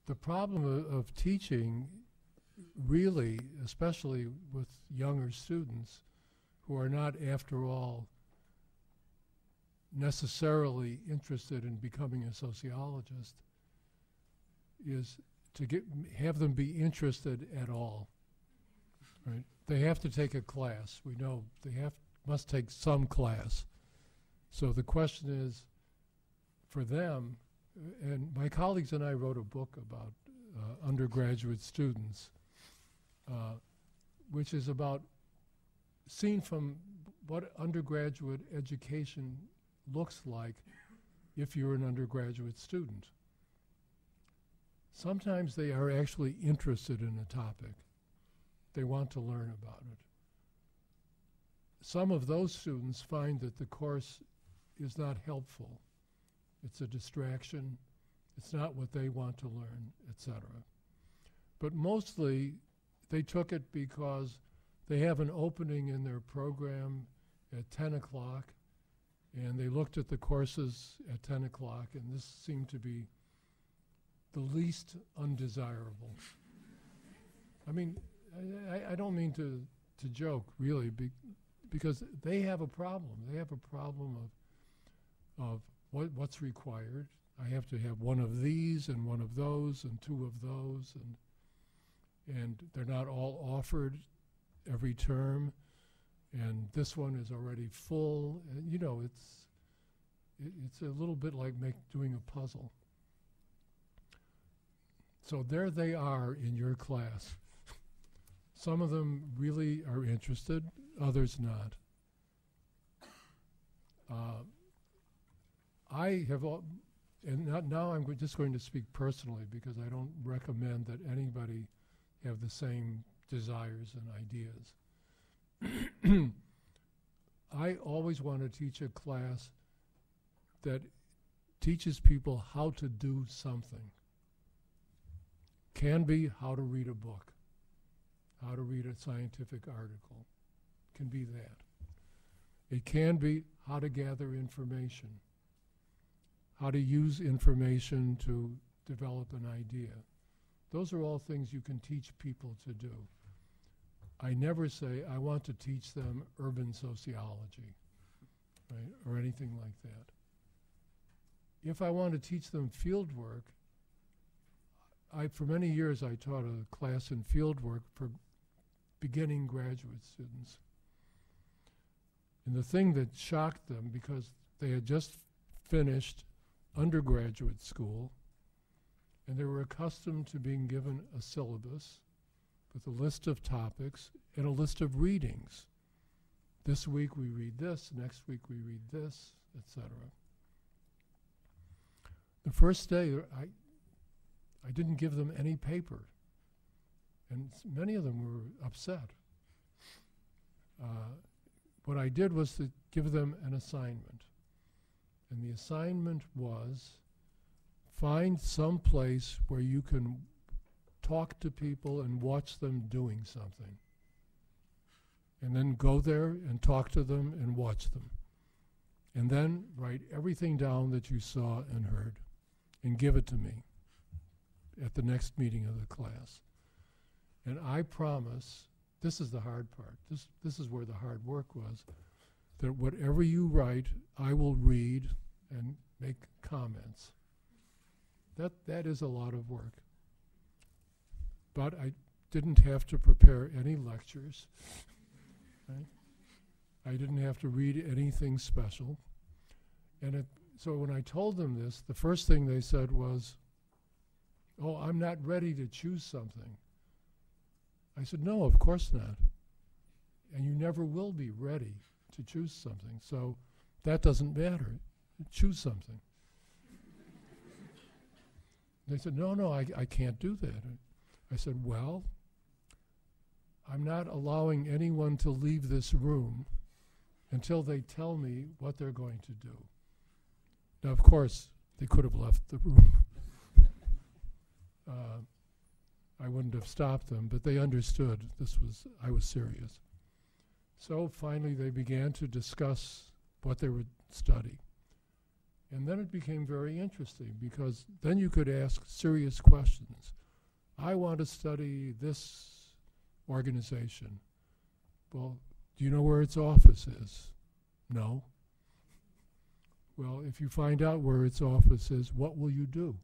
The problem of teaching, really, especially with younger students who are not, after all, necessarily interested in becoming a sociologist, is to have them be interested at all. Right? They have to take a class. We know they must take some class. So the question is, for them, and my colleagues and I wrote a book about undergraduate students, which is about seen from what undergraduate education looks like if you're an undergraduate student. Sometimes they are actually interested in a topic. They want to learn about it. Some of those students find that the course is not helpful. It's a distraction. It's not what they want to learn, etc. But mostly they took it because they have an opening in their program at 10 o'clock, and they looked at the courses at 10 o'clock, and this seemed to be the least undesirable. I mean, I don't mean to joke, really, because they have a problem. They have a problem of what's required. I have to have one of these and one of those and two of those, and they're not all offered every term, and this one is already full. And you know, it's a little bit like doing a puzzle. So there they are in your class. Some of them really are interested, others not. I have, now I'm just going to speak personally because I don't recommend that anybody have the same desires and ideas. I always want to teach a class that teaches people how to do something. Can be how to read a book, how to read a scientific article. Can be that. It can be how to gather information, how to use information to develop an idea. Those are all things you can teach people to do. I never say I want to teach them urban sociology, right, or anything like that. If I want to teach them field work, for many years I taught a class in field work for beginning graduate students. And the thing that shocked them, because they had just finished undergraduate school, and they were accustomed to being given a syllabus with a list of topics and a list of readings. This week we read this, next week we read this, etc. The first day, I didn't give them any paper, and many of them were upset. What I did was to give them an assignment, and the assignment was find some place where you can talk to people and watch them doing something, and then go there and talk to them and watch them, and then write everything down that you saw and heard and give it to me at the next meeting of the class. And I promise, this is the hard part, this is where the hard work was, that whatever you write, I will read and make comments. That is a lot of work. But I didn't have to prepare any lectures, right? I didn't have to read anything special. And so when I told them this, the first thing they said was, "Oh, I'm not ready to choose something." I said, "No, of course not. And you never will be ready to choose something. So that doesn't matter. Choose something." They said, no, I can't do that. I said, well, I'm not allowing anyone to leave this room until they tell me what they're going to do. Now, of course, they could have left the room. I wouldn't have stopped them, but they understood I was serious. So finally they began to discuss what they would study. And then it became very interesting because then you could ask serious questions. I want to study this organization. Well, do you know where its office is? No. Well, if you find out where its office is, what will you do?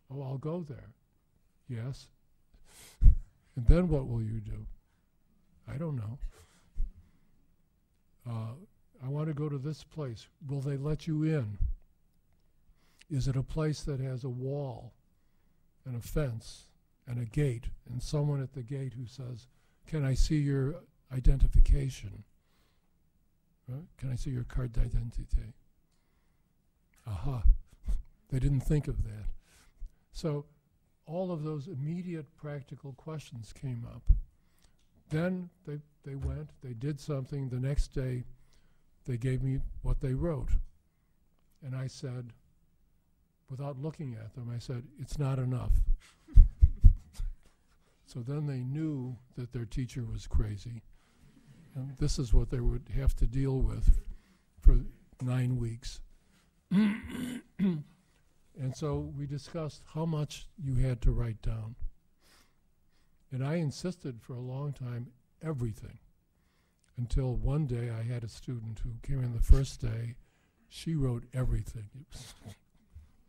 Oh, I'll go there. Yes. And then what will you do? I don't know. I want to go to this place. Will they let you in? Is it a place that has a wall and a fence and a gate and someone at the gate who says, can I see your identification? Can I see your carte d'identité? Aha. They didn't think of that. So all of those immediate practical questions came up. Then they went, they did something. The next day, they gave me what they wrote. And I said, without looking at them, I said, it's not enough. So then they knew that their teacher was crazy. And this is what they would have to deal with for 9 weeks. And so we discussed how much you had to write down. And I insisted for a long time, everything. Until one day I had a student who came in the first day. She wrote everything. I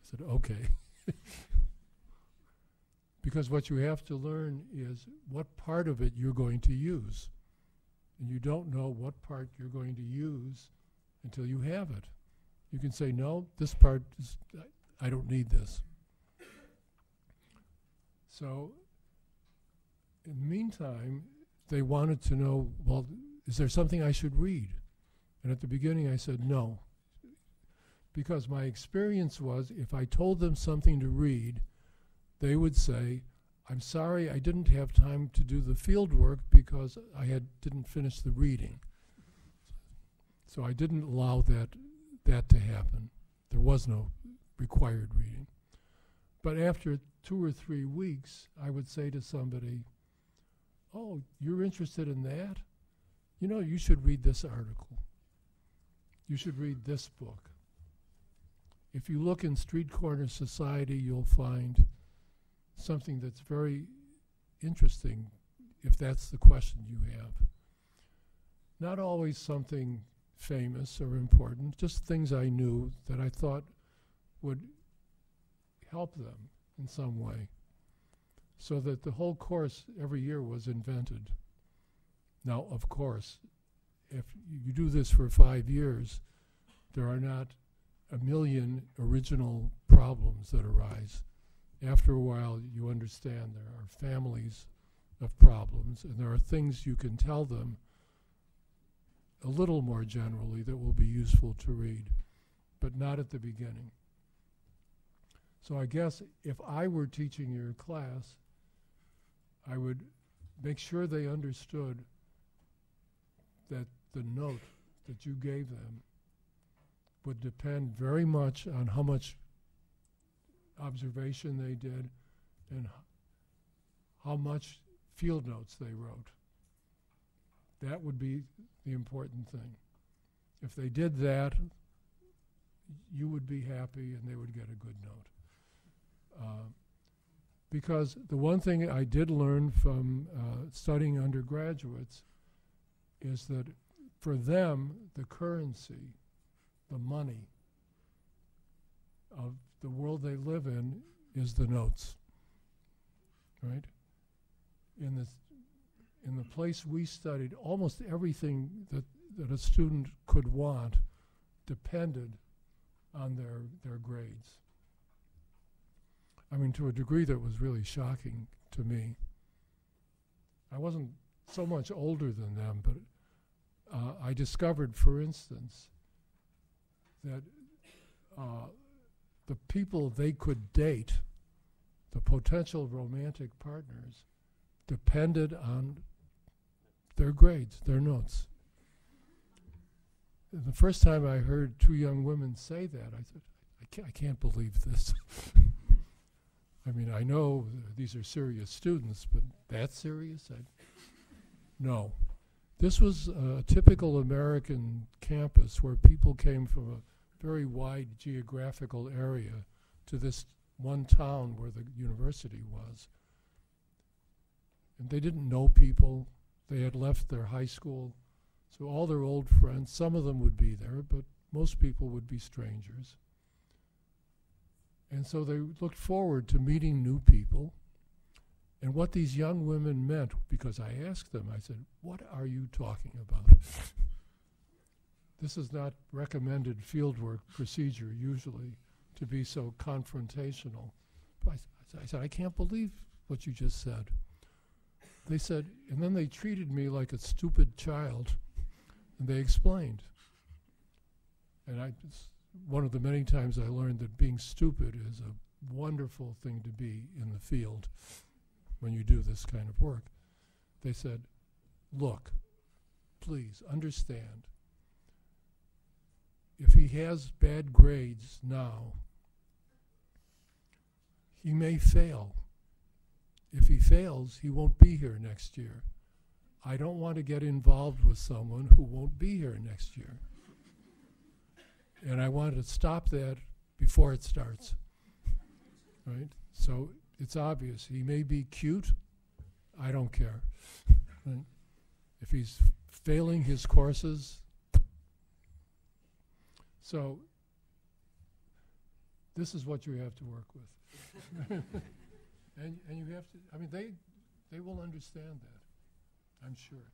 said, okay. Because what you have to learn is what part of it you're going to use. And you don't know what part you're going to use until you have it. You can say, no, this part, I don't need this. So, in the meantime, they wanted to know, well, is there something I should read? And at the beginning I said no. Because my experience was, if I told them something to read, they would say, I'm sorry, I didn't have time to do the field work because I didn't finish the reading. So I didn't allow that to happen. There was no required reading. But after 2 or 3 weeks, I would say to somebody, oh, you're interested in that? You know, you should read this article. You should read this book. If you look in Street Corner Society, you'll find something that's very interesting, if that's the question you have. Not always something famous or important, just things I knew that I thought would help them in some way. So that the whole course every year was invented. Now, of course, if you do this for 5 years, there are not a million original problems that arise. After a while, you understand there are families of problems, and there are things you can tell them a little more generally that will be useful to read, but not at the beginning. So I guess if I were teaching your class, I would make sure they understood that the note that you gave them would depend very much on how much observation they did and how much field notes they wrote. That would be the important thing. If they did that, you would be happy and they would get a good note. Because the one thing I did learn from studying undergraduates is that for them, the currency, the money of the world they live in is the notes, right? In the place we studied, almost everything that a student could want depended on their grades. I mean, to a degree that was really shocking to me. I wasn't so much older than them, but I discovered, for instance, that the people they could date, the potential romantic partners, depended on their grades, their notes. And the first time I heard 2 young women say that, I thought, I can't believe this. I mean, I know these are serious students, but that serious? No. This was a typical American campus where people came from a very wide geographical area to this one town where the university was. And they didn't know people. They had left their high school. So all their old friends, some of them would be there, but most people would be strangers. And so they looked forward to meeting new people. And what these young women meant, because I asked them, I said, what are you talking about? This is not recommended fieldwork procedure usually to be so confrontational. But I said, I can't believe what you just said. They said, and then they treated me like a stupid child, and they explained. And one of the many times I learned that being stupid is a wonderful thing to be in the field when you do this kind of work. They said, look, please understand, if he has bad grades now, he may fail. If he fails, he won't be here next year. I don't want to get involved with someone who won't be here next year. And I want to stop that before it starts. Right? So it's obvious. He may be cute. I don't care. Right? If he's failing his courses. So this is what you have to work with. And you have to, I mean, they will understand that, I'm sure.